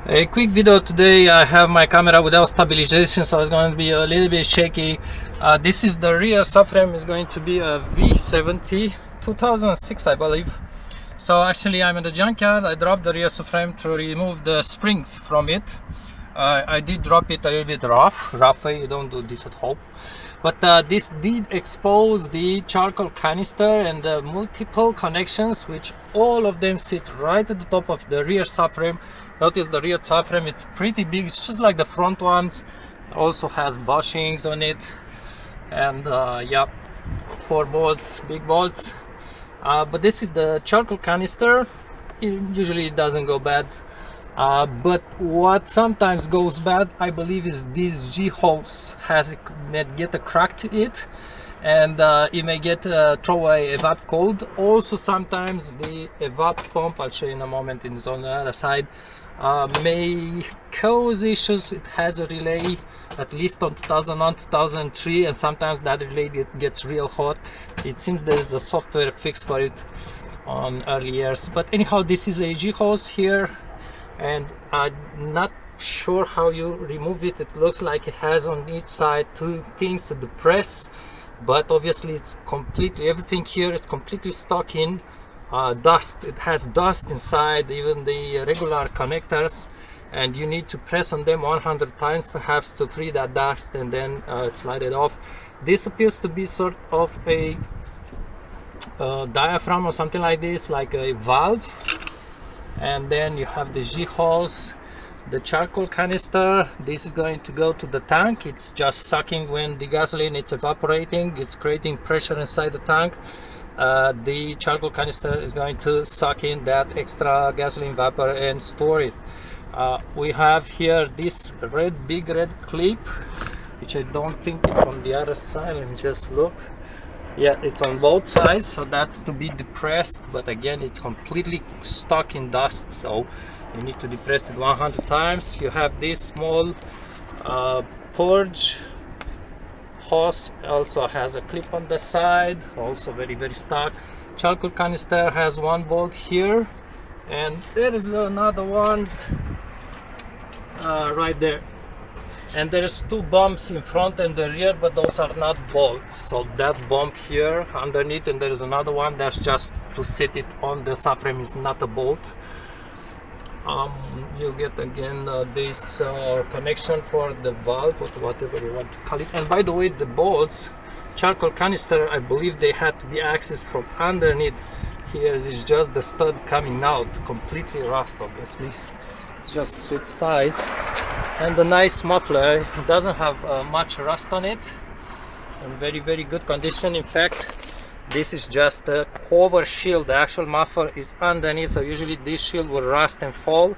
A quick video today. I have my camera without stabilization, so it's going to be a little bit shaky. This is the rear subframe. Is going to be a V70 2006, I believe. So actually I'm in the junkyard. I dropped the rear subframe to remove the springs from it. I did drop it a little bit rough way. You don't do this at home, but this did expose the charcoal canister and the multiple connections, which all of them sit right at the top of the rear subframe. Notice the rear subframe, it's pretty big. It's just like the front ones. It also has bushings on it, and yeah, 4 bolts, big bolts. But this is the charcoal canister. Usually it doesn't go bad. But what sometimes goes bad, I believe, is this G-hose may get a crack to it, and it may get throwaway evap code. Also sometimes the evap pump, I'll show you in a moment, is on the other side, may cause issues. It has a relay at least on 2001, 2003, and sometimes that relay gets real hot. It seems there is a software fix for it on early years. But anyhow, this is a G-hose here, and I'm not sure how you remove it. It looks like it has on each side 2 things to depress, but obviously it's completely, everything here is completely stuck in dust. It has dust inside, even the regular connectors, and you need to press on them 100 times perhaps to free that dust and then slide it off. This appears to be sort of a diaphragm or something like this, like a valve. And then you have the G-hose, the charcoal canister. This is going to go to the tank. It's just sucking when the gasoline is evaporating. It's creating pressure inside the tank. The charcoal canister is going to suck in that extra gasoline vapor and store it. We have here this big red clip, which I don't think it's on the other side. Let me just look. Yeah, it's on both sides, so that's to be depressed, but again it's completely stuck in dust, so you need to depress it 100 times. You have this small purge hose, also has a clip on the side, also very stuck. Charcoal canister has 1 bolt here, and there is another one right there. And there's 2 bumps in front and the rear, but those are not bolts. So that bump here underneath, and there's another one that's just to sit it on the subframe, is not a bolt. You get again this connection for the valve, or whatever you want to call it. And by the way, the bolts, charcoal canister, I believe they had to be accessed from underneath. Here is just the stud coming out, completely rust obviously. It's just switch size. And the nice muffler, it doesn't have much rust on it, in very good condition. In fact, this is just a cover shield. The actual muffler is underneath, so usually this shield will rust and fall,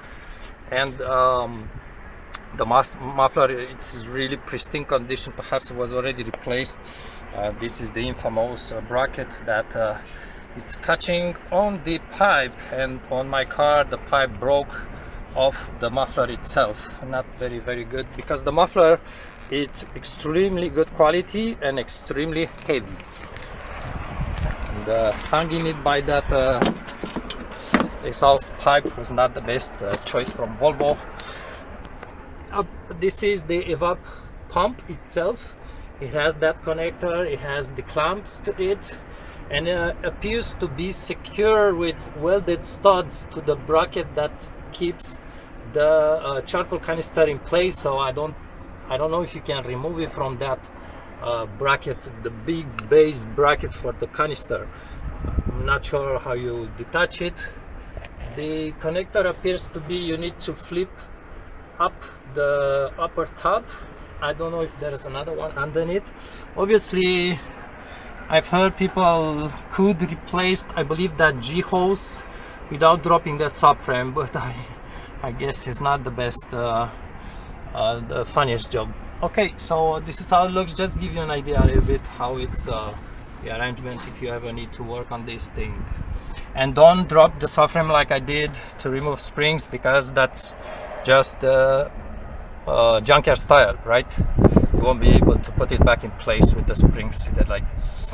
and the muffler, it's really pristine condition. Perhaps it was already replaced. This is the infamous bracket that it's catching on the pipe, and on my car the pipe broke of the muffler itself. Not very good, because the muffler, it's extremely good quality and extremely heavy, and hanging it by that exhaust pipe was not the best choice from Volvo. This is the evap pump itself. It has that connector, it has the clamps to it, and it appears to be secure with welded studs to the bracket that keeps the charcoal canister in place. So I don't know if you can remove it from that bracket, the big base bracket for the canister. I'm not sure how you detach it. The connector appears to be, you need to flip up the upper tab. I don't know if there's another one underneath. Obviously I've heard people could replace, I believe, that G-hose without dropping the subframe, but I guess it's not the best, the funniest job. Okay, so this is how it looks. Just give you an idea a little bit how it's the arrangement if you ever need to work on this thing. And don't drop the subframe like I did to remove springs, because that's just junkyard style, right? You won't be able to put it back in place with the springs seated like this.